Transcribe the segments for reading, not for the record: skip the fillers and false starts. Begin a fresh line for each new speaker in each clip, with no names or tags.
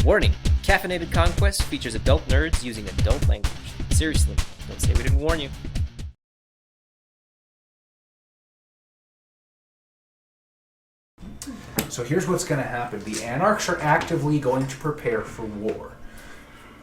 Warning, Caffeinated Conquest features adult nerds using adult language. Seriously, don't say we didn't warn you.
So here's what's going to happen. The Anarchs are actively going to prepare for war.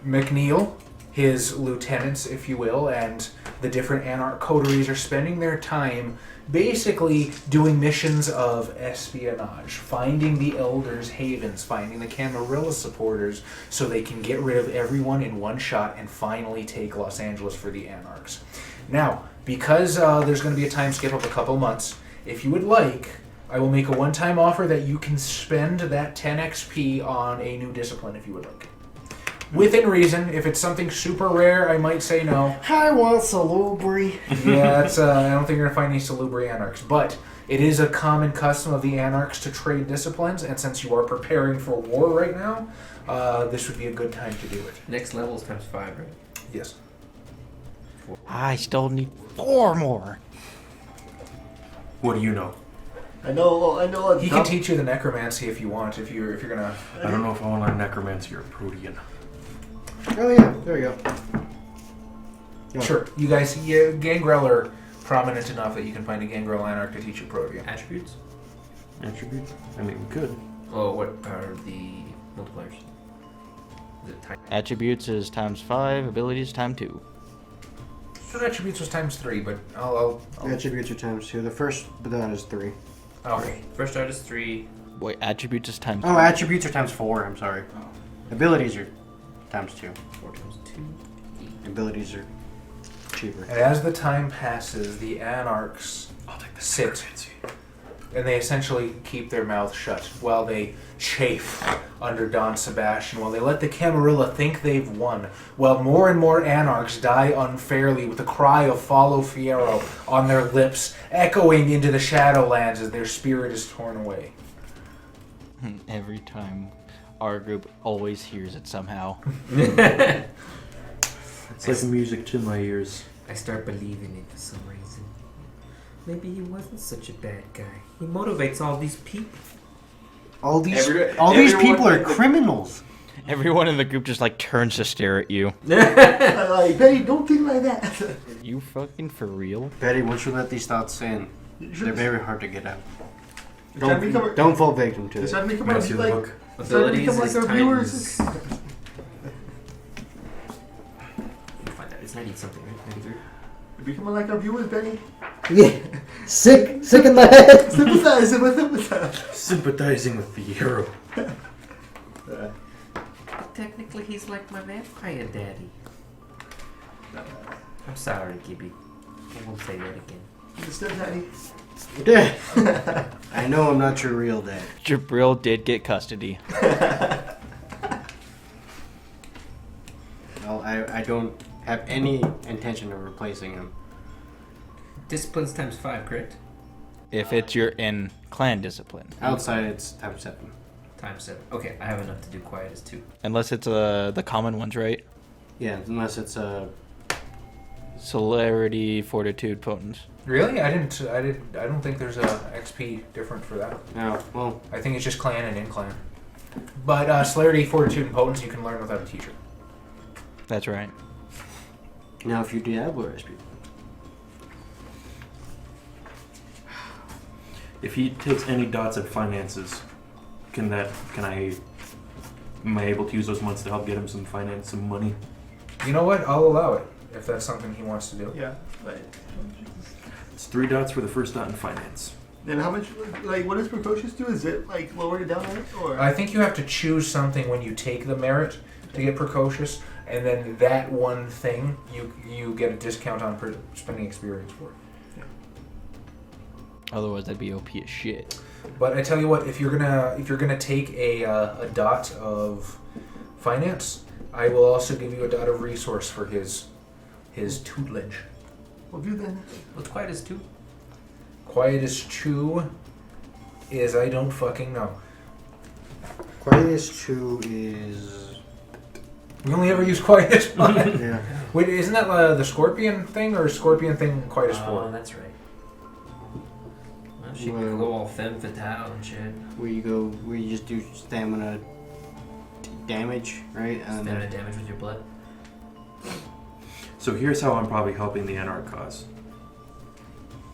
McNeil, his lieutenants, if you will, and the different Anarch coteries are spending their time basically doing missions of espionage, finding the Elders' havens, finding the Camarilla supporters, so they can get rid of everyone in one shot and finally take Los Angeles for the Anarchs. Now, because there's going to be a time skip of a couple months, if you would like, I will make a one-time offer that you can spend that 10 XP on a new discipline if you would like. Within reason. If it's something super rare, I might say no.
I want Salubri.
Yeah, it's, I don't think you're going to find any Salubri Anarchs. But it is a common custom of the Anarchs to trade disciplines, and since you are preparing for war right now, this would be a good time to do it.
Next level is times 5, right?
Yes.
I still need 4 more.
What do you know?
I know.
He can teach you the necromancy if you want. If you're gonna.
I don't know if I want to learn necromancy or protean.
Oh yeah, there you go. Yeah.
Sure, you guys. Gangrel are prominent enough that you can find a Gangrel Anarch to teach you Protean.
Attributes?
Attributes? I mean, we could.
Oh, what are the multipliers? Is it type?
Attributes is times 5, abilities times 2.
So attributes was times 3, but I'll
Attributes are times 2. The first dot is 3.
okay.
First start is 3.
Wait, attributes is times
Oh, attributes are times 4. I'm sorry. Abilities are times 2.
4 times 2.
Abilities are cheaper.
And as the time passes, the Anarchs sit, and they essentially keep their mouth shut while they chafe under Don Sebastian, while they let the Camarilla think they've won, while more and more Anarchs die unfairly with a cry of "Follow Fierro" on their lips, echoing into the Shadowlands as their spirit is torn away.
Every time our group always hears it somehow.
It's like music to my ears.
I start believing it for some reason. Maybe he wasn't such a bad guy. He motivates all these people.
All these
everyone-
people are criminals.
Everyone in the group just like turns to stare at you.
Like, Betty, don't think like that.
You fucking for real?
Betty, once you let these thoughts in, they're very hard to get out.
Trying to become
Don't fall victim to
They're
it.
trying to become
Matthew the
like,
book.
Abilities
become like
is
our
times...
viewers.
Find that. It's 90 something, right? 93?
You're becoming like our viewers, Benny.
Yeah. Sick in the head.
Sympathizing with them.
Sympathizing with the hero.
But technically, he's like my vampire daddy. I'm sorry, Gibby. I won't say that again.
Mr. Daddy.
I know I'm not your real dad.
Jabril did get custody.
Well, I don't have any intention of replacing him.
Discipline's times 5, correct?
If it's your in clan discipline.
Outside, it's times 7.
Times 7. Okay, I have enough to do quiet as 2.
Unless it's the common ones, right?
Yeah, unless it's a.
Celerity, fortitude, potence.
Really? I don't think there's a XP different for that.
No, well,
I think it's just clan and in clan. But celerity, fortitude, and potence you can learn without a teacher.
That's right.
now if you Diablo SP.
If he takes any dots at finances, am I able to use those months to help get him some money?
You know what? I'll allow it if that's something he wants to do.
Yeah. Like,
It's 3 dots for the first dot in finance.
then how much? Like, what does precocious do? Is it like lower it down on it, or?
I think you have to choose something when you take the merit to get precocious, and then that one thing you get a discount on spending experience for.
Otherwise, that'd be OP as shit.
But I tell you what, if you're gonna take a dot of finance, I will also give you a dot of resource for his tutelage.
Well, do then.
What's quiet as 2?
Quiet as 2 is I don't fucking know.
Quietest 2 is.
We only ever use quiet as 1.
Yeah.
Wait, isn't that the scorpion thing, or scorpion thing quiet as 4?
Oh, that's right. Well, she can go all femme fatale and shit.
Where you just do stamina damage, right? And
Standard damage with your blood.
So here's how I'm probably helping the Anarch cause.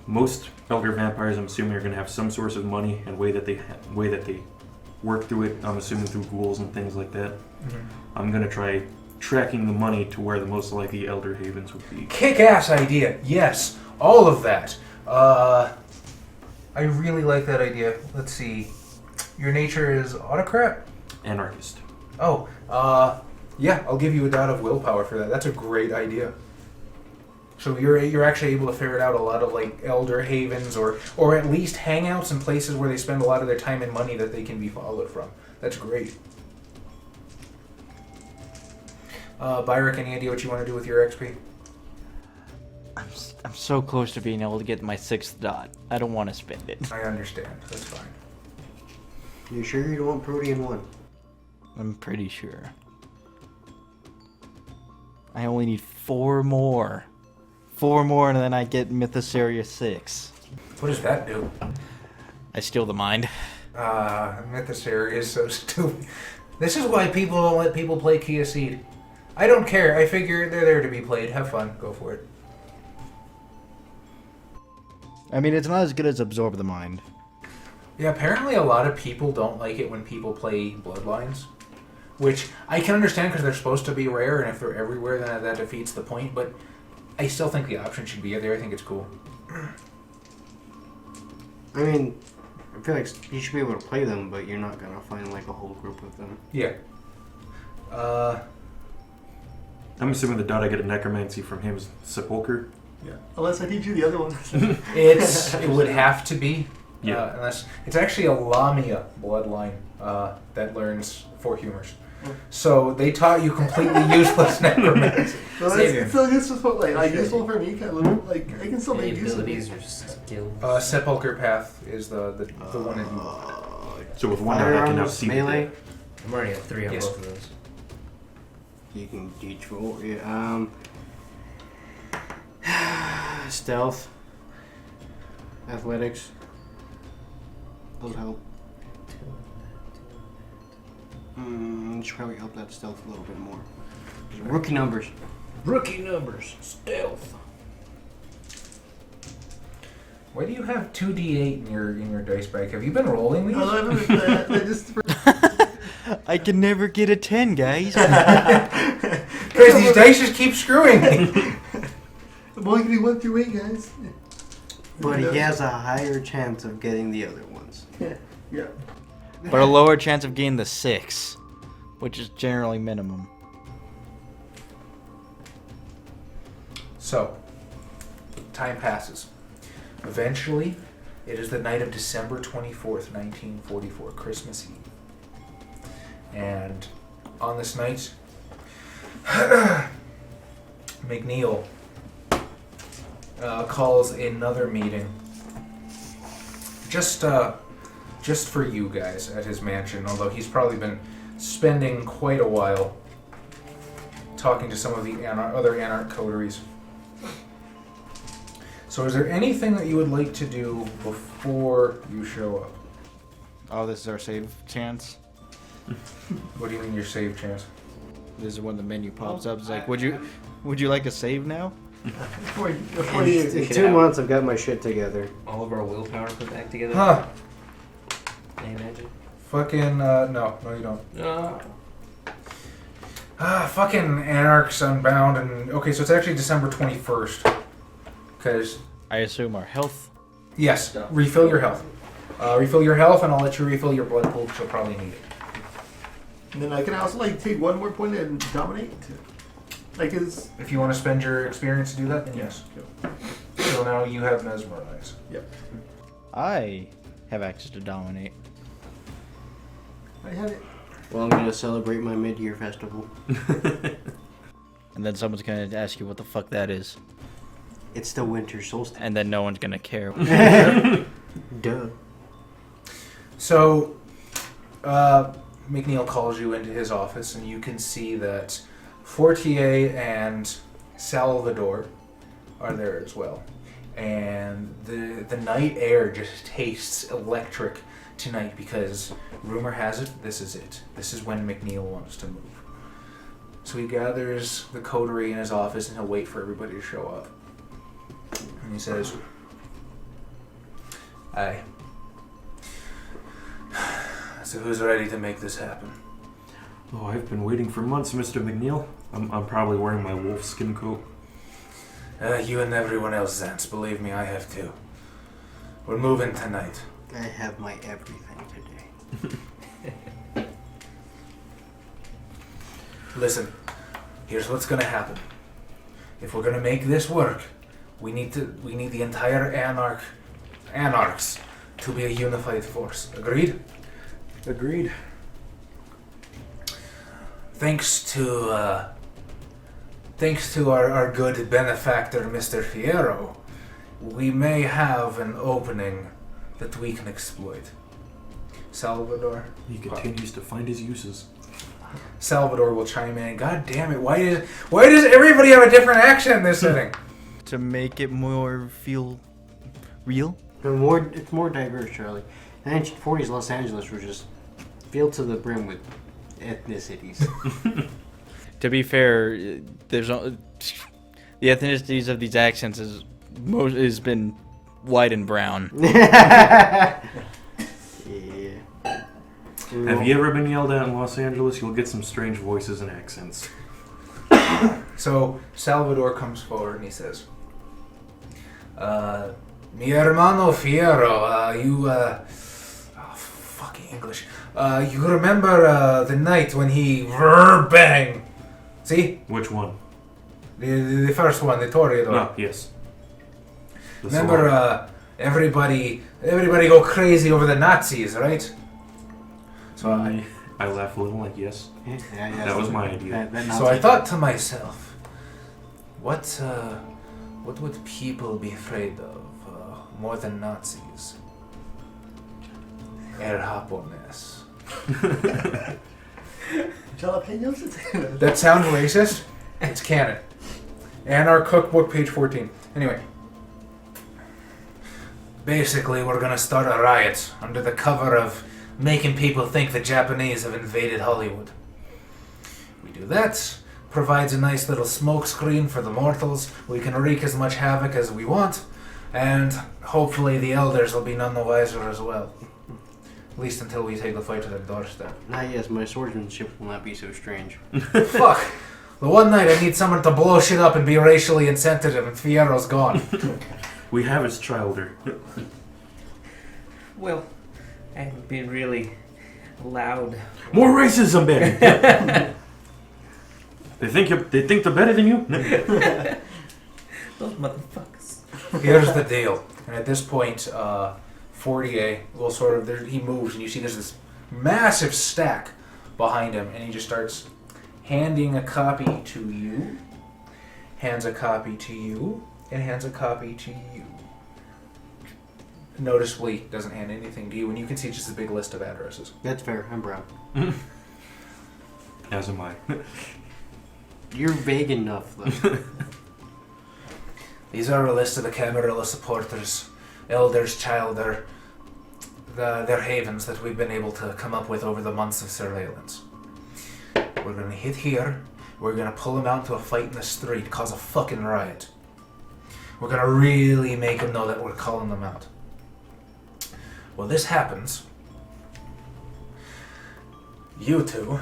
Most elder vampires, I'm assuming, are going to have some source of money and way that they work through it. I'm assuming through ghouls and things like that.
Mm-hmm.
I'm going to try tracking the money to where the most likely elder havens would be.
Kick-ass idea. Yes, all of that. I really like that idea. Let's see. Your nature is autocrat?
Anarchist.
Oh, yeah, I'll give you a dot of willpower for that. That's a great idea. So you're actually able to ferret out a lot of like elder havens or at least hangouts and places where they spend a lot of their time and money that they can be followed from. That's great. Byrick, any idea what you want to do with your XP?
I'm so close to being able to get my 6th dot. I don't want to spend it.
I understand. That's fine.
You sure you don't want Protean 1?
I'm pretty sure. I only need 4 more. 4 more and then I get Mythosaria 6.
What does that do?
I steal the mind.
Mythosaria is so stupid. This is why people don't let people play Kia Seed. I don't care. I figure they're there to be played. Have fun. Go for it.
I mean, it's not as good as Absorb the Mind.
Yeah, apparently a lot of people don't like it when people play Bloodlines. Which I can understand because they're supposed to be rare, and if they're everywhere, then that defeats the point. But I still think the option should be there. I think it's cool.
I mean, I feel like you should be able to play them, but you're not gonna find like a whole group of them.
Yeah.
I'm assuming the dot I get a necromancy from him is Sepulcher.
Yeah. Unless I teach you the other one.
It would have to be.
Yeah.
Unless it's actually a Lamia bloodline that learns 4 humors. So they taught you completely useless necromancy.
So
Savior.
it's still useful, like useful for me. Like I can still
Any
make use of
abilities
these.
or skills?
Sepulcher Path is the one that you.
So with one dot I can now
Firearms,
see
melee.
I'm already at 3 on
Yes.
both of those.
You can teach roll. Yeah. Stealth. Athletics. Those help. Should probably up that stealth a little bit more. Rookie numbers.
Rookie numbers. Stealth.
Why do you have 2d8 in your dice bag? Have you been rolling these?
I just
I can never get a 10, guys.
Because these dice just keep screwing me.
I'm only gonna do 1 through 8, guys.
But he has a higher chance of getting the other ones.
Yeah.
But a lower chance of getting the 6, which is generally minimum.
So, time passes. Eventually, it is the night of December 24th, 1944, Christmas Eve. And on this night, McNeil calls another meeting. Just for you guys at his mansion, although he's probably been spending quite a while talking to some of the other Anarch coteries. So is there anything that you would like to do before you show up?
Oh, this is our save chance.
What do you mean your save chance?
This is when the menu pops up. It's like, would you like to save now?
Before you
In 2 months, I've got my shit together.
All of our willpower put back together.
Huh.
Can you imagine?
Fucking, no, you don't.
No.
Fucking Anarchs Unbound, and okay, so it's actually December 21st. Because,
I assume our health.
yes, refill your health. Refill your health, and I'll let you refill your blood pool, because you'll probably need it.
And then I can also take 1 more point and dominate. Like is
If you want to spend your experience to do that, then yes. So now you have Mesmerize.
I have access to dominate.
I had it.
Well, I'm gonna celebrate my mid-year festival.
And then someone's gonna ask you what the fuck that is.
It's the winter solstice.
And then no one's gonna care.
Duh.
So, McNeil calls you into his office, and you can see that Fortier and Salvador are there as well. And the night air just tastes electric tonight because rumor has it, this is it. This is when McNeil wants to move. So he gathers the coterie in his office and he'll wait for everybody to show up. And he says, Aye. So who's ready to make this happen?
Oh, I've been waiting for months, Mr. McNeil. I'm probably wearing my wolfskin coat.
You and everyone else, Zance. Believe me, I have too. We're moving tonight.
I have my everything today.
Listen, here's what's gonna happen. If we're gonna make this work, we need the entire anarchs to be a unified force. Agreed?
Agreed.
Thanks to our good benefactor, Mr. Fierro, we may have an opening that we can exploit. Salvador?
He continues to find his uses.
Salvador will chime in. God damn it! Why does everybody have a different accent in this setting?
To make it more feel real.
It's more diverse, Charlie. The 1940s Los Angeles was just filled to the brim with ethnicities.
To be fair, there's the ethnicities of these accents has been white and brown.
Yeah.
Have you ever been yelled at in Los Angeles? You'll get some strange voices and accents.
So Salvador comes forward and he says, Mi hermano Fierro, you, fucking English. You remember the night when he bang? See?
Which one?
The first one, the Toreador.
Oh, yes. The
Remember,
salon.
everybody go crazy over the Nazis, right? So
I laugh a little like, yes.
Yeah,
That was my idea.
So I thought to myself, what would people be afraid of more than Nazis? Japones.
Jalapenos?
That sounds racist. It's canon. And our cookbook, page 14. Anyway. Basically, we're gonna start a riot under the cover of making people think the Japanese have invaded Hollywood. We do that, provides a nice little smoke screen for the mortals. We can wreak as much havoc as we want, and hopefully the elders will be none the wiser as well. At least until we take the fight to their doorstep.
Yes, my swordsmanship will not be so strange.
Fuck! The one night I need someone to blow shit up and be racially insensitive, and Fierro's gone.
We have his childer.
Well, I haven't been really loud.
More racism, baby! They think they're better than you?
Those motherfuckers.
Here's the deal. And at this point, Fortier will sort of, he moves and you see there's this massive stack behind him, and he just starts handing a copy to you, hands a copy to you, and hands a copy to you. Noticeably doesn't hand anything to you, and you can see just a big list of addresses.
That's fair. I'm brown.
As am I.
You're vague enough, though.
These are a list of the Camarilla supporters, elders, childer, their havens that we've been able to come up with over the months of surveillance. We're gonna hit here. We're gonna pull them out into a fight in the street, cause a fucking riot. We're gonna really make them know that we're calling them out. Well, this happens. You two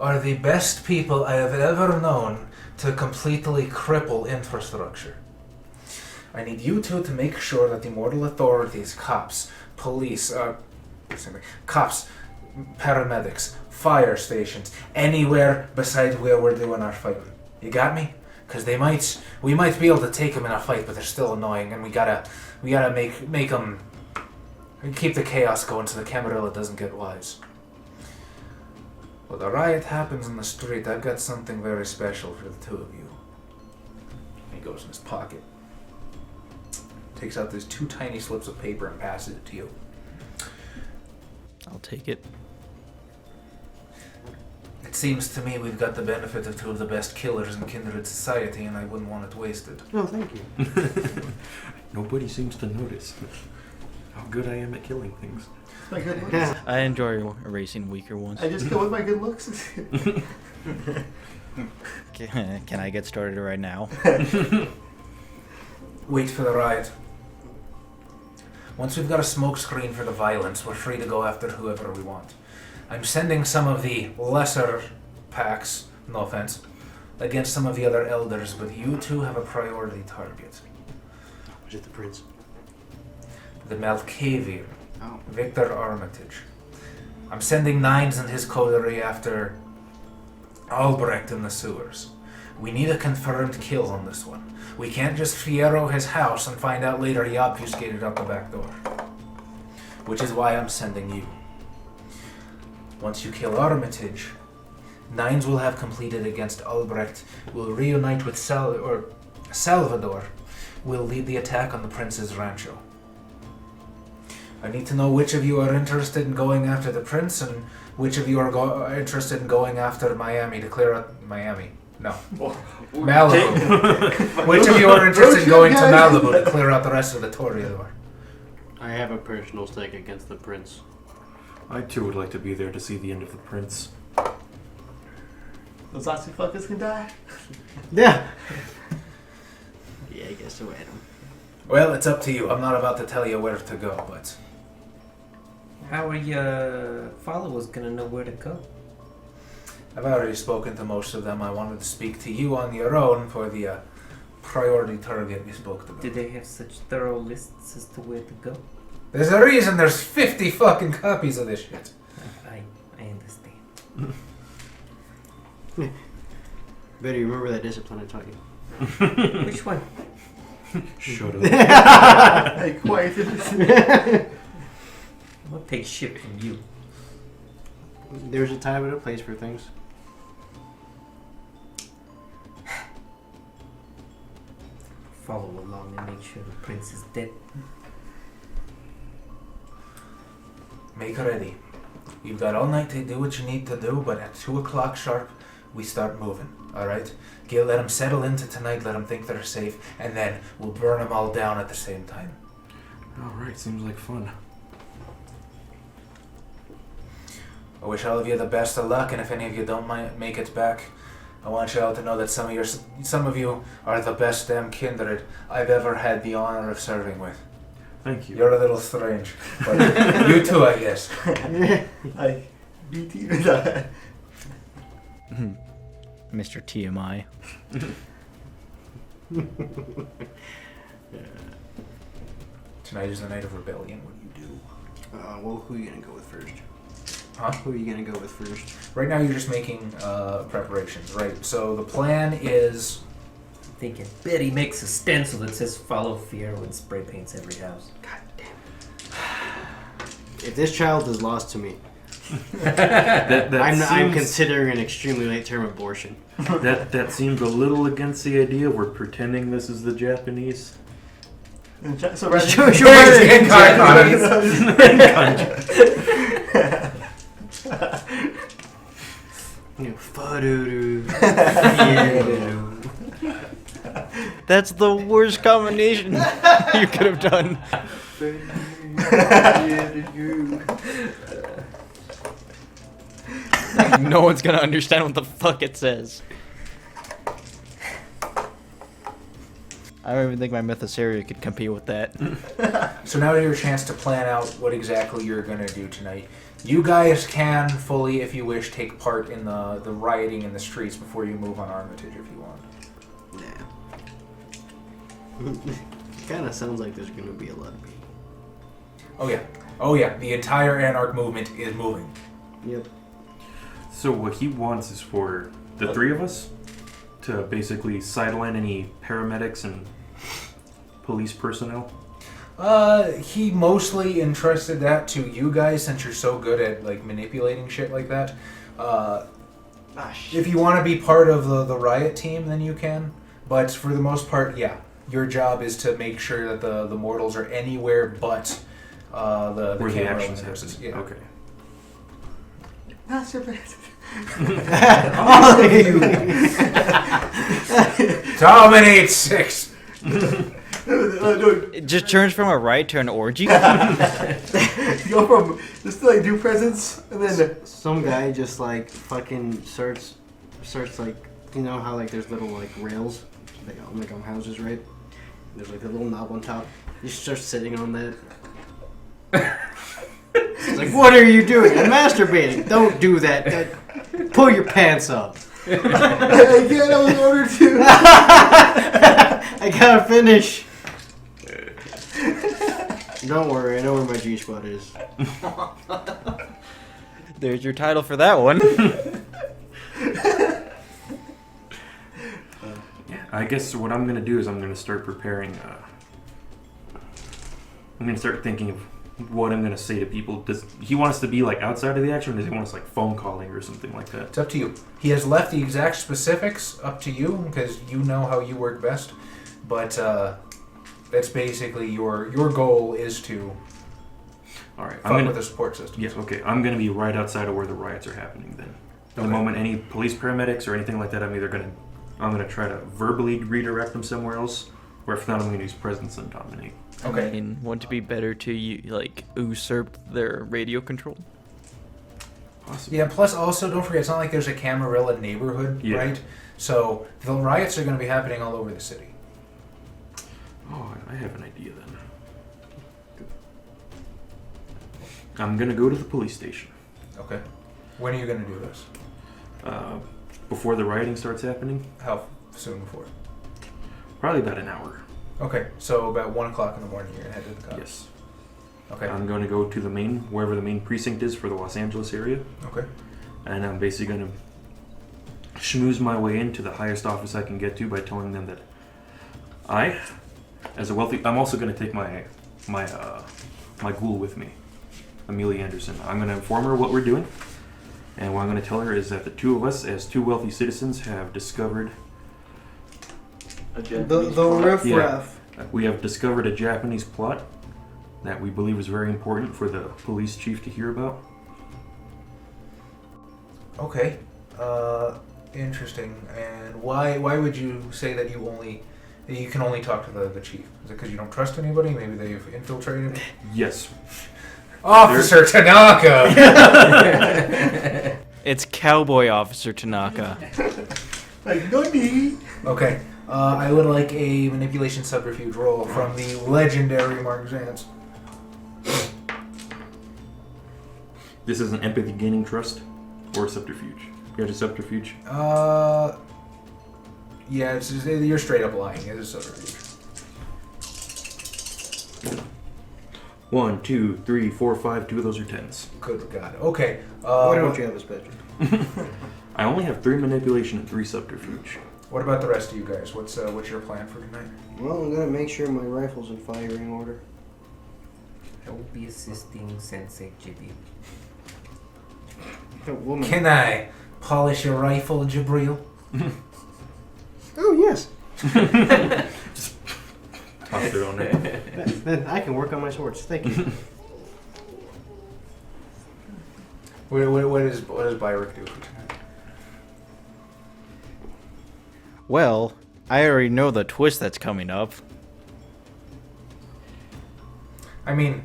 are the best people I have ever known to completely cripple infrastructure. I need you two to make sure that the mortal authorities, cops, police, cops, paramedics, fire stations, anywhere besides where we're doing our fighting. You got me? Because we might be able to take them in a fight, but they're still annoying, and we gotta make them keep the chaos going so the Camarilla doesn't get wise. Well, the riot happens in the street. I've got something very special for the two of you. He goes in his pocket, takes out these 2 tiny slips of paper and passes it to you.
I'll take it.
It seems to me we've got the benefit of 2 of the best killers in kindred society, and I wouldn't want it wasted.
No, thank you.
Nobody seems to notice. Oh, how good I am at killing things.
My good looks.
I enjoy erasing weaker ones.
I just kill with my good looks.
Can I get started right now?
Wait for the riot. Once we've got a smoke screen for the violence, we're free to go after whoever we want. I'm sending some of the lesser packs, no offense, against some of the other elders, but you two have a priority target.
Was it the prince?
The Malkavian,
Oh.
Victor Armitage. I'm sending Nines and his coterie after Albrecht in the sewers. We need a confirmed kill on this one. We can't just Fierro his house and find out later he obfuscated out the back door. Which is why I'm sending you. Once you kill Armitage, Nines will have completed against Albrecht, will reunite with Salvador, will lead the attack on the Prince's rancho. I need to know which of you are interested in going after the Prince and which of you are interested in going after Miami to clear out Miami. No. Malibu. Which of you are interested in going to Malibu to clear out the rest of the Toreador?
I have a personal stake against the prince.
I too would like to be there to see the end of the prince.
Those Nazi fuckers can die.
Yeah. Yeah, I guess so, Adam.
Well, it's up to you. I'm not about to tell you where to go, but...
How are your followers gonna know where to go?
I've already spoken to most of them. I wanted to speak to you on your own for the priority target we spoke about.
Do they have such thorough lists as to where to go?
There's a reason there's 50 fucking copies of this shit.
I understand.
Better remember that discipline I taught you.
Which one?
Shut up.
Hey, quiet.
I'll take shit from you.
There's a time and a place for things.
Follow along and make sure the prince is dead.
Make ready. You've got all night to do what you need to do, but at 2 o'clock sharp, we start moving, alright? Let them settle into tonight, let them think they're safe, and then we'll burn them all down at the same time.
Alright, seems like fun.
I wish all of you the best of luck, and if any of you don't make it back, I want you all to know that some of you are the best damn kindred I've ever had the honor of serving with.
Thank you.
You're a little strange, but you too, I guess.
Like, BT.
Mr. TMI.
Tonight is the night of rebellion. What do you do?
Well, who are you gonna go with first?
Huh?
Who are you gonna go with first?
Right now you're just making preparations, right? So the plan is...
Thinking Betty makes a stencil that says "Follow Fear" and spray paints every house.
God damn it. If this child is lost to me, I'm
seems-
considering an extremely late term abortion.
that seems a little against the idea. We're pretending this is the Japanese.
So rather
Sure,
That's the worst combination you could have done. No one's gonna understand what the fuck it says. I don't even think my Mythosaria could compete with that.
So now your chance to plan out what exactly you're going to do tonight. You guys can fully, if you wish, take part in the rioting in the streets before you move on Armitage if you want.
Yeah. Kind of sounds like there's gonna be a lot of people.
Oh yeah, the entire Anarch movement is moving.
Yep.
So what he wants is for the three of us to basically sideline any paramedics and police personnel.
He mostly entrusted that to you guys since you're so good at like manipulating shit like that. If you want to be part of the riot team, then you can. But for the most part, yeah, your job is to make sure that the mortals are anywhere but the
Where the
camera
actions
lenses.
happen.
Yeah.
Okay.
Not so bad.
All of you dominate 6.
Do just turns from a riot to an orgy.
You go from just to like do presents and then
Some guy just like fucking starts like, you know how like there's little like rails like on houses, right? There's like a little knob on top. You start sitting on that. It's like, what are you doing? I'm masturbating. Don't do that. Pull your pants up.
I can't only order two.
I gotta finish. Don't worry, I know where my G spot is.
There's your title for that one.
I guess what I'm gonna do is I'm gonna start preparing. I'm gonna start thinking of what I'm gonna say to people. Does he want us to be like outside of the action, or does he want us like phone calling or something like that?
It's up to you. He has left the exact specifics up to you because you know how you work best. But that's basically your goal is to
All right,
fuck with the support system.
Yes, okay. I'm gonna be right outside of where the riots are happening then. The
Okay.
moment any police paramedics or anything like that, I'm gonna try to verbally redirect them somewhere else, or if not, I'm gonna use presence and dominate.
Okay.
I mean, wouldn't it be better to like usurp their radio control?
Possibly.
Yeah, plus also don't forget it's not like there's a Camarilla neighborhood,
Yeah.
right? So the riots are going to be happening all over the city.
Oh, I have an idea then. I'm gonna go to the police station.
Okay. When are you going to do this?
Before the rioting starts happening,
How soon before?
probably about an hour.
Okay, so about 1 o'clock in the morning you're going to head to the cops.
Yes.
Okay.
I'm going to go to wherever the main precinct is for the Los Angeles area,
Okay.
and I'm basically going to schmooze my way into the highest office I can get to by telling them that I'm also going to take my ghoul with me, Amelia Anderson. I'm going to inform her what we're doing, and what I'm going to tell her is that the two of us, as two wealthy citizens, have discovered
The riffraff.
we have discovered a Japanese plot that we believe is very important for the police chief to hear about.
Okay. Interesting. And why would you say that you can only talk to the chief? Is it because you don't trust anybody? Maybe they've infiltrated?
Yes.
Officer Tanaka!
It's Cowboy Officer Tanaka.
like no need.
Okay. I would like a manipulation subterfuge roll from the legendary Mark Zantz.
This is an empathy gaining trust or subterfuge. You got a subterfuge?
Yeah, you're straight up lying. It is subterfuge.
1, 2, 3, 4, 5. 2 of those are 10s.
Good God. Okay.
Why don't you have a special?
I only have 3 manipulation and 3 subterfuge.
What about the rest of you guys? What's your plan for tonight?
Well, I'm gonna make sure my rifle's in firing order.
I will be assisting Sensei Jibby.
Woman.
Can I polish your rifle, Jabril?
Oh yes.
Toss it on there.
Then I can work on my swords. Thank you.
What does Byrick do for tonight?
Well, I already know the twist that's coming up.
I mean,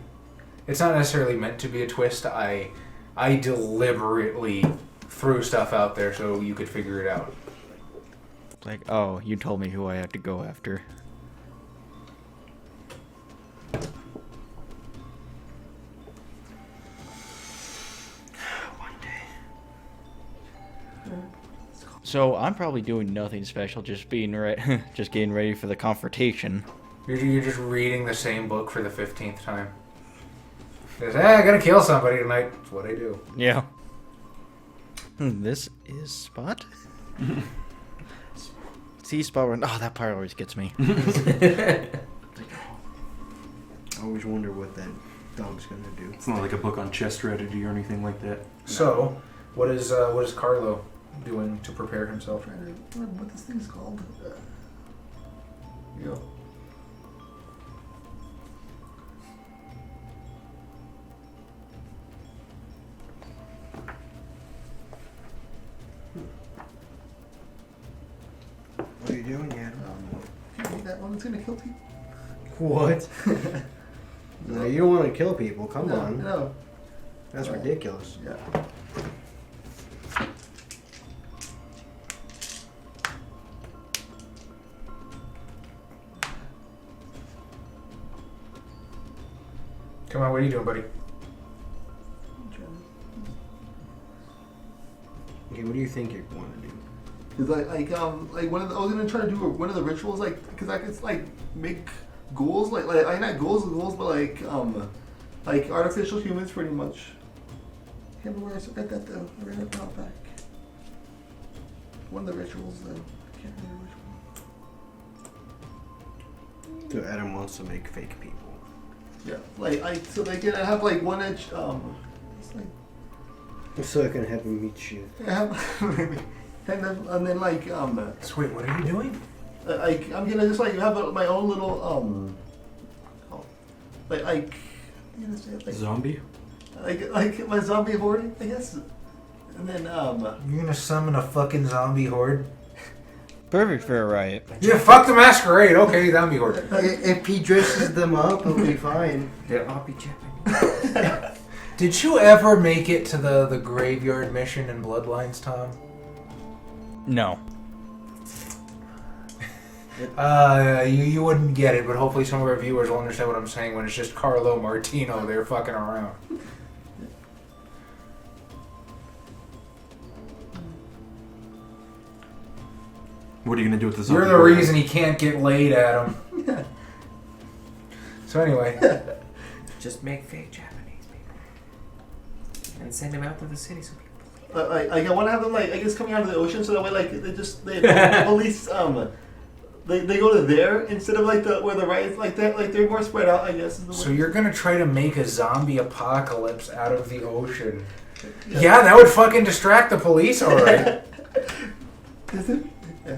it's not necessarily meant to be a twist. I deliberately threw stuff out there so you could figure it out.
It's like, oh, you told me who I have to go after. One day. So I'm probably doing nothing special, just being just getting ready for the confrontation.
You're just reading the same book for the 15th time. Because, I gotta kill somebody tonight. That's what I do.
Yeah. This is Spot? See Spot run. Oh, that part always gets me.
I always wonder what that dog's gonna do.
It's not like a book on chess strategy or anything like that.
So, what is Carlo doing to prepare himself?
What this thing's called? Yo.
What are you doing, Adam?
Can't eat that one. It's gonna kill people.
What? No, you don't want to kill people. Come on.
No.
That's ridiculous.
Yeah.
Come on, what are you doing, buddy?
Okay, what do you think you want to do?
Cause like one of the, I was gonna try to do one of the rituals cause I could like make ghouls like not ghouls but like artificial humans pretty much. I can't remember where I got that though. I ran it out back. One of the rituals though. I can't remember which one.
So Adam wants to make fake people.
Yeah, so they can have like one edge. It's like
So I can have him meet you.
maybe, and then like
Sweet, what are you doing?
I'm gonna just like have my own little like you know, say it, like
Zombie?
like my zombie horde, I guess. And then
You're gonna summon a fucking zombie horde?
Perfect for a riot.
Yeah, fuck the masquerade. Okay, zombie horde.
If he dresses them up, he'll be fine.
They'll all be Japanese.
Did you ever make it to the graveyard mission in Bloodlines, Tom?
No.
You wouldn't get it, but hopefully some of our viewers will understand what I'm saying when it's just Carlo Martino there fucking around.
What are you gonna do with the zombie?
You're the reason he can't get laid at him.
yeah.
So anyway,
Just make fake Japanese people. And send them out to the city so people
Like I want to have them like I guess coming out of the ocean so that way like they police they go to there instead of like where the riots like that like they're more spread out I guess. Is the
so
way.
you're gonna try to make a zombie apocalypse out of the ocean. Yeah, that would fucking distract the police, alright.
Is it? Yeah.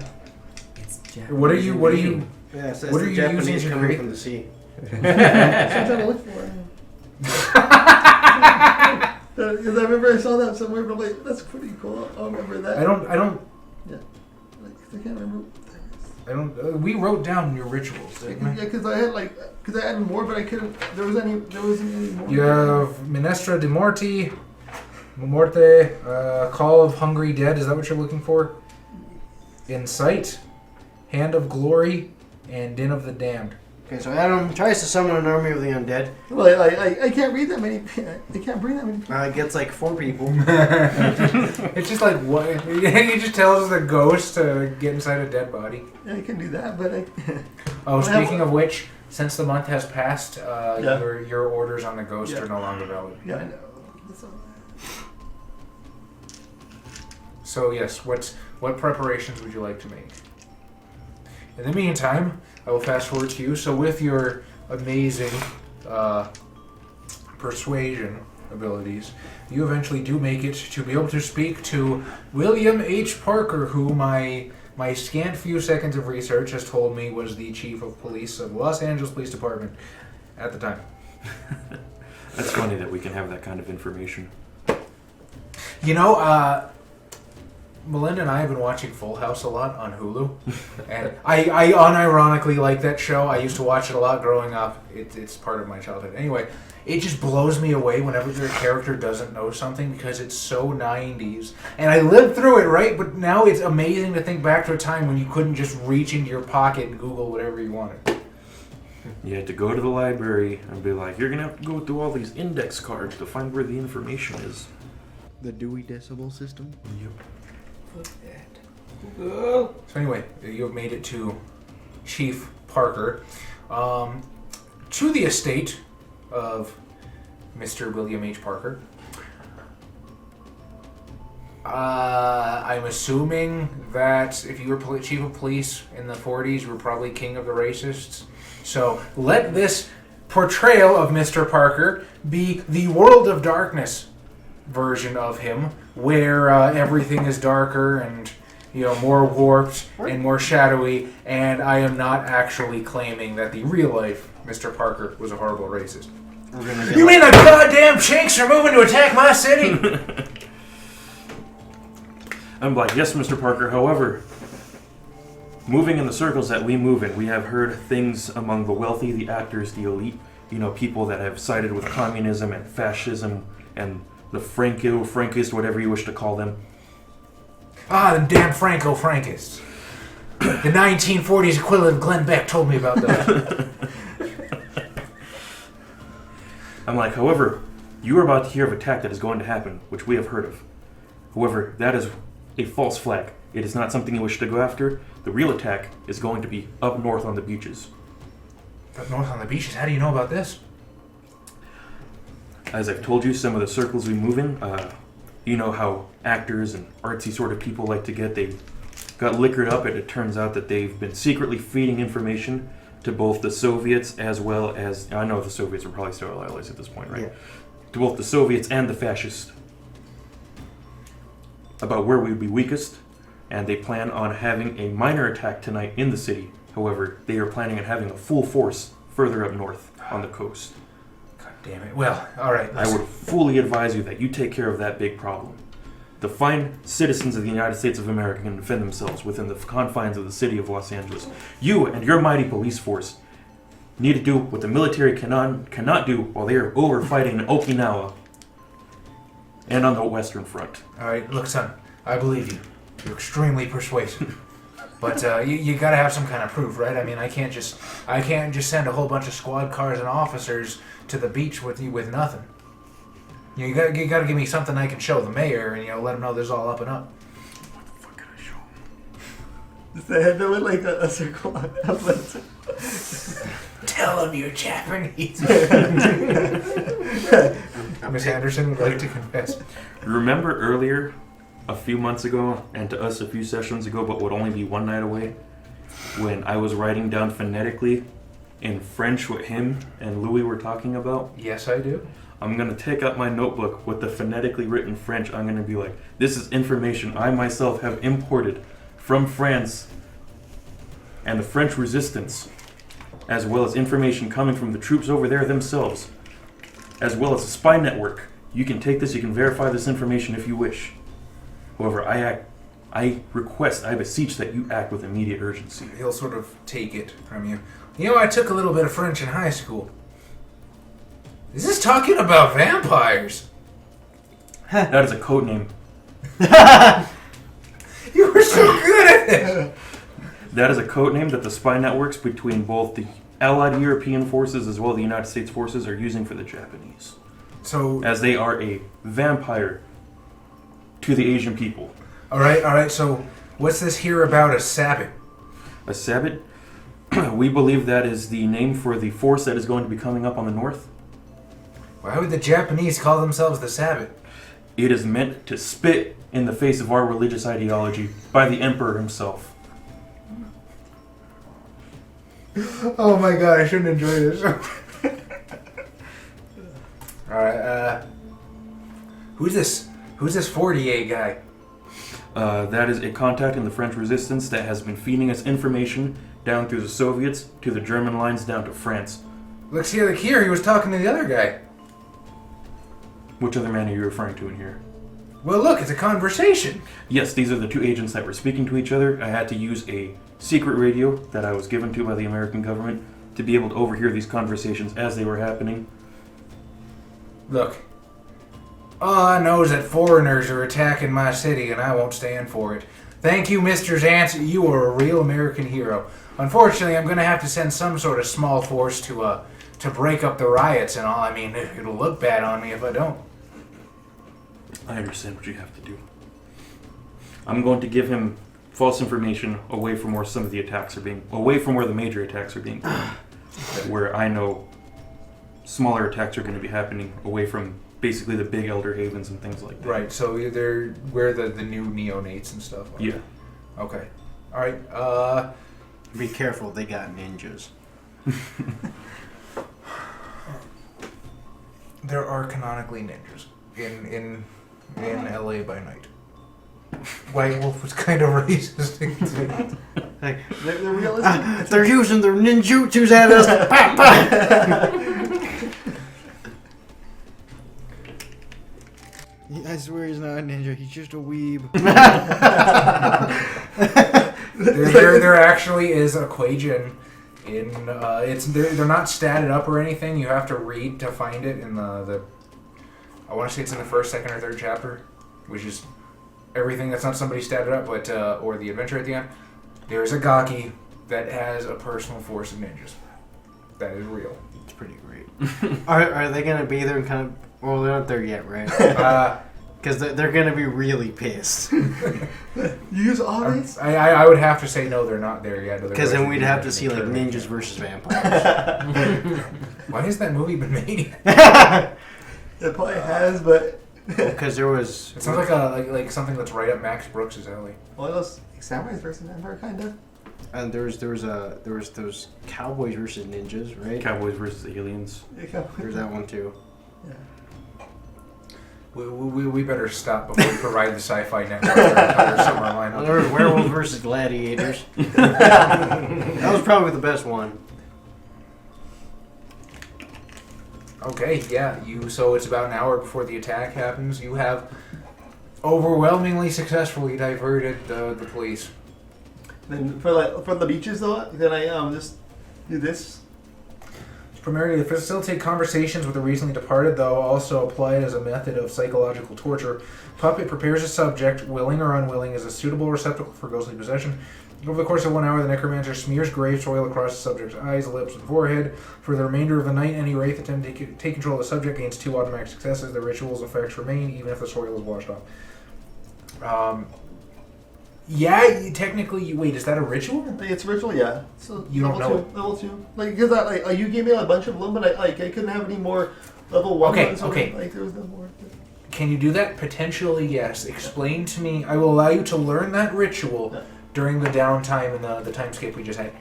It's Japanese.
What are you
Yeah, it says
What are
the
you
Japanese
using to
coming
create-
from the sea.
That's what I'm trying to look for. Because I remember I saw that somewhere, but I'm like, that's pretty cool. I'll remember that.
I don't
Yeah. Like, I can't remember.
we wrote down your rituals, didn't we?
Yeah, because I had because I added more, but I couldn't. There wasn't any more.
You have Minestra de Morte, Call of Hungry Dead, is that what you're looking for? Insight, Hand of Glory, and Din of the Damned.
Okay, so Adam tries to summon an army of the undead.
Well, I can't read that many. I can't bring that many.
Gets like 4 people.
It's just like what he just tells the ghost to get inside a dead body.
Yeah, I can do that, but I.
Oh, speaking of which, since the month has passed,
Yeah.
your orders on the ghost
Yeah.
are no longer valid.
Yeah, I know. That's all.
So yes, what preparations would you like to make? In the meantime, I will fast forward to you. So with your amazing persuasion abilities, you eventually do make it to be able to speak to William H. Parker, who my scant few seconds of research has told me was the chief of police of Los Angeles Police Department at the time.
That's funny that we can have that kind of information.
You know, Melinda and I have been watching Full House a lot on Hulu, and I unironically like that show. I used to watch it a lot growing up. It's part of my childhood. Anyway, it just blows me away whenever their character doesn't know something because it's so 90s. And I lived through it, right? But now it's amazing to think back to a time when you couldn't just reach into your pocket and Google whatever you wanted.
You had to go to the library and be like, you're gonna have to go through all these index cards to find where the information is.
The Dewey Decimal System.
Yep.
Look at that. Google.
So anyway, you have made it to Chief Parker, to the estate of Mr. William H. Parker. I'm assuming that if you were chief of police in the 40s, you were probably king of the racists. So let this portrayal of Mr. Parker be the World of Darkness version of him, where everything is darker and more warped and more shadowy. And I am not actually claiming that the real life Mr. Parker was a horrible racist. You mean the goddamn chinks are moving to attack my city?
I'm like, yes, Mr. Parker, however, moving in the circles that we move in, we have heard things among the wealthy, the actors, the elite, people that have sided with communism and fascism and the Frankist, whatever you wish to call them.
Ah, them damn Franco-Frankists. The 1940s equivalent of Glenn Beck told me about that.
I'm like, however, you are about to hear of an attack that is going to happen, which we have heard of. However, that is a false flag. It is not something you wish to go after. The real attack is going to be up north on the beaches.
Up north on the beaches? How do you know about this?
As I've told you, some of the circles we move in, you know how actors and artsy sort of people like to get. They got liquored up, and it turns out that they've been secretly feeding information to both the Soviets as well as... I know the Soviets are probably still allies at this point, right?
Yeah.
To both the Soviets and the fascists about where we would be weakest, and they plan on having a minor attack tonight in the city. However, they are planning on having a full force further up north on the coast.
God damn it. Well, alright.
I would fully advise you that you take care of that big problem. The fine citizens of the United States of America can defend themselves within the confines of the city of Los Angeles. You and your mighty police force need to do what the military cannot do while they are over fighting in Okinawa and on the Western Front.
Alright, look, son, I believe you. You're extremely persuasive. But you gotta have some kind of proof, right? I mean, I can't just send a whole bunch of squad cars and officers to the beach with nothing. You gotta give me something I can show the mayor and let him know this is all up and up.
What the fuck can I show him?
Just a head with like a circle on it.
Tell him you're Japanese. Miss Anderson would like to confess.
Remember earlier, a few months ago, and to us a few sessions ago, but would only be one night away, when I was writing down phonetically in French what him and Louis were talking about?
Yes, I do.
I'm going to take out my notebook with the phonetically written French. I'm going to be like, this is information I myself have imported from France and the French resistance, as well as information coming from the troops over there themselves, as well as a spy network. You can take this, you can verify this information if you wish. However, I beseech that you act with immediate urgency.
He'll sort of take it from you. I took a little bit of French in high school. Is this talking about vampires?
That is a code name.
You were so good at it!
That is a code name that the spy networks between both the Allied European forces as well as the United States forces are using for the Japanese.
So,
As they are a vampire to the Asian people.
alright, so what's this here about a Sabbath?
A Sabbat? We believe that is the name for the force that is going to be coming up on the north.
Why would the Japanese call themselves the Sabbath?
It is meant to spit in the face of our religious ideology by the emperor himself.
Oh my god, I shouldn't enjoy this. Alright, who's this 48 guy?
That is a contact in the French resistance that has been feeding us information down through the Soviets to the German lines down to France.
Looks here, he was talking to the other guy.
Which other man are you referring to in here?
Well, look, it's a conversation.
Yes, these are the two agents that were speaking to each other. I had to use a secret radio that I was given to by the American government to be able to overhear these conversations as they were happening.
Look, all I know is that foreigners are attacking my city and I won't stand for it. Thank you, Mr. Zance. You are a real American hero. Unfortunately, I'm going to have to send some sort of small force to break up the riots and all. I mean, it'll look bad on me if I don't.
I understand what you have to do. I'm going to give him false information away from where some of the attacks are being... away from where the major attacks are being done. Where I know smaller attacks are going to be happening away from basically the big Elder Havens and things like that.
Right, so they're where the new neonates and stuff are.
Yeah.
Okay. Alright,
Be careful, they got ninjas.
there are canonically ninjas in LA by night. White Wolf was kind of racist.
Like,
They're realistic.
they're using their ninjutsus at us. Bah, bah. I swear he's not a ninja. He's just a weeb.
There actually is a Quajian in they're not statted up or anything. You have to read to find it in the I want to say it's in the first, second, or third chapter, which is everything that's not somebody statted up, but or the adventure at the end. There's a Gaki that has a personal force of ninjas. That is real.
It's pretty great. Are they gonna be there and kind of? Well, they're not there yet, right? Because they're gonna be really pissed.
You use obvious?
I would have to say no, they're not there yet.
Because then we'd have to see like ninjas versus vampires.
Why has that movie been made?
It probably has, but
Because there was.
It sounds like something that's right up Max Brooks' alley.
well, it was samurais versus vampire, kinda.
And there was those cowboys versus ninjas, right?
Cowboys versus aliens.
There's that one too.
Yeah.
We better stop before we provide the Sci-Fi Network or something online.
Well, there was werewolves versus gladiators. That was probably the best one.
Okay, yeah. So it's about an hour before the attack happens. You have overwhelmingly successfully diverted the police.
Then for the beaches though, then I just do this.
Primarily to facilitate conversations with the recently departed, though also applied as a method of psychological torture. Puppet prepares a subject, willing or unwilling, as a suitable receptacle for ghostly possession. Over the course of 1 hour, the necromancer smears grave soil across the subject's eyes, lips, and forehead. For the remainder of the night, any wraith attempt to take control of the subject gains 2 automatic successes. The ritual's effects remain, even if the soil is washed off. Yeah, technically, wait, is that a ritual?
It's ritual, yeah. So
You don't know
level 2. Like because you gave me a bunch of them, but I couldn't have any more level 1
Okay,
ones.
okay.
Like there was no more.
Can you do that? Potentially, yes. Explain to me. I will allow you to learn that ritual during the downtime and the timescape we just had.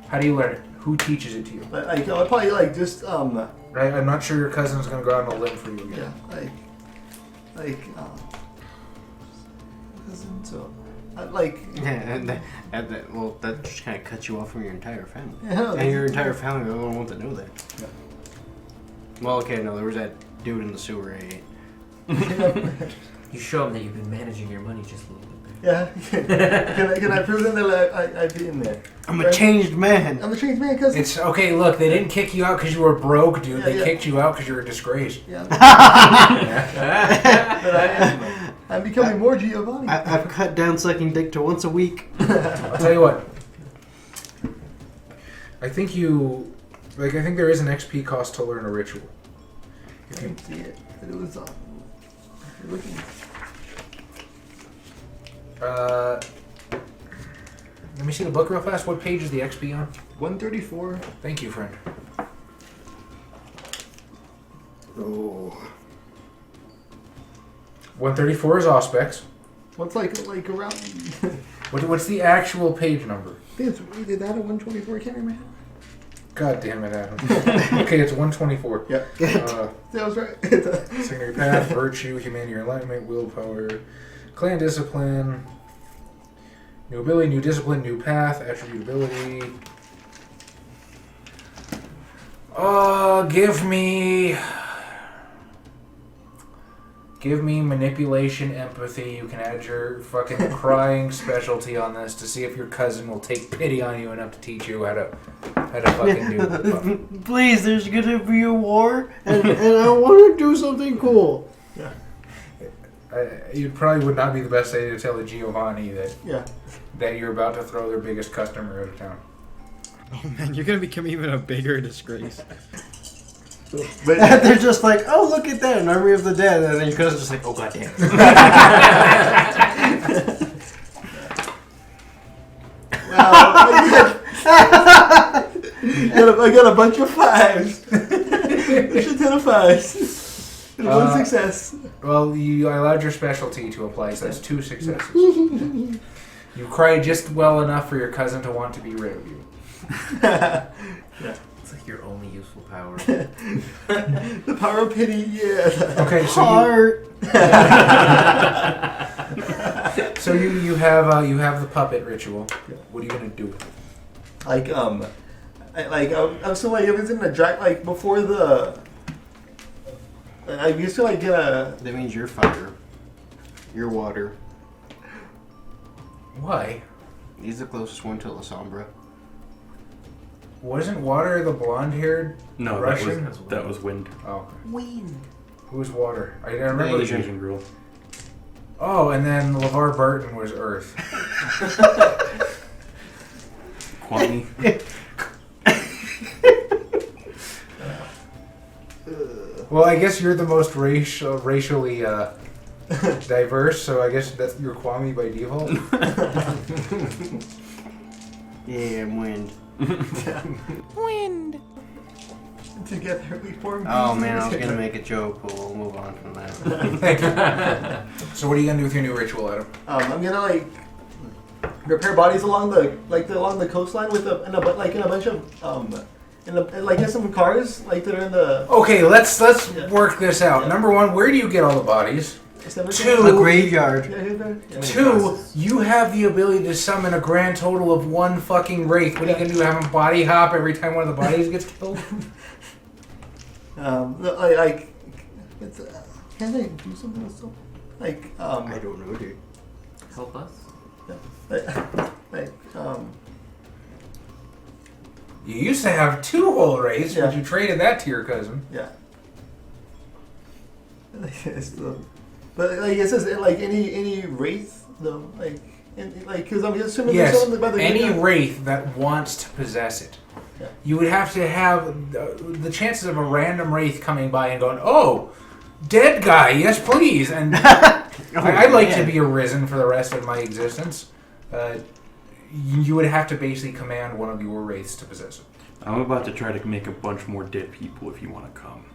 How do you learn it? Who teaches it to you?
I'll probably just
Right, I'm not sure your cousin's gonna go out on a limb for you again.
yeah so
Well, that just kind of cuts you off from your entire family.
Yeah,
And your entire family don't want to know that.
Yeah.
Well, okay, no, there was that dude in the sewer, eh?
You show them that you've been managing your money just a little bit better.
yeah. Can I prove them that I've been there?
I'm a changed man.
I'm a changed man because
It's okay. Look, they didn't kick you out because you were broke, dude.
Yeah,
They
yeah.
kicked you out because you were a disgrace.
yeah. But I'm becoming more Giovanni.
I've cut down sucking dick to once a week.
I'll tell you what. I think there is an XP cost to learn a ritual.
I didn't see it. But it was you're looking.
Let me see the book real fast. What page is the XP on?
134.
Thank you, friend.
Oh.
134 is Auspex.
What's like around?
What's the actual page number?
I think it's either that or 124. I can't remember.
God damn it, Adam. Okay, it's 124.
Yeah.
Uh,
That was right.
Secondary path, virtue, humanity, enlightenment, willpower, clan discipline, new ability, new discipline, new path, attribute ability. Give me manipulation, empathy. You can add your fucking crying specialty on this to see if your cousin will take pity on you enough to teach you how to fucking do it.
Please, there's gonna be a war, and I want to do something cool.
Yeah.
It probably would not be the best idea to tell a Giovanni
Yeah.
that you're about to throw their biggest customer out of town.
Oh man, you're gonna become even a bigger disgrace.
But
They're just like, oh, look at that, an army of the dead. And then your cousin's just like, oh, goddamn.
I got a bunch of 5s. A shit ton of 5s. And one success.
Well, I allowed your specialty to apply, so that's 2 successes. You cried just well enough for your cousin to want to be rid of you.
It's like your only useful power.
The power of pity, yeah.
Okay, so
Heart.
you have the puppet ritual. What are you gonna do with it?
I'm still like, if it's in the drag, before the. I used to get a.
That means you're fire. You're water.
Why?
He's the closest one to La Sombra.
Wasn't Water the blonde-haired
No,
Russian?
that was Wind.
Oh,
Wind.
who was Water? I remember.
Asian.
Asian girl.
Oh, and then LeVar Burton was Earth.
Kwame.
Well, I guess you're the most racially diverse, so I guess that's you're Kwame by default.
Yeah, Wind.
Together we form.
Oh man, I was gonna make a joke, but we'll move on from that.
Thank you. So what are you gonna do with your new ritual, Adam?
I'm gonna like repair bodies along the coastline with in a bunch of in some cars like that are in the.
Okay, let's
Yeah.
work this out.
Yeah.
Number one, where do you get all the bodies? Two-
A graveyard.
Yeah.
Two, you have the ability to summon a grand total of one fucking wraith. What are you gonna do? Have them body hop every time one of the bodies gets killed?
It's, can I do something with stuff?
I don't know, dude.
Help us.
like
You used to have two whole wraiths,
Yeah.
but you traded that to your cousin.
yeah. But like it says like any wraith though because I'm assuming there's
Yes,
someone by the
any
graveyard.
wraith that wants to possess it.
Yeah.
You would have to have the chances of a random wraith coming by and going, "Oh, dead guy, yes please," and I'd like to be arisen for the rest of my existence. You would have to basically command one of your wraiths to possess it.
I'm about to try to make a bunch more dead people if you want to come.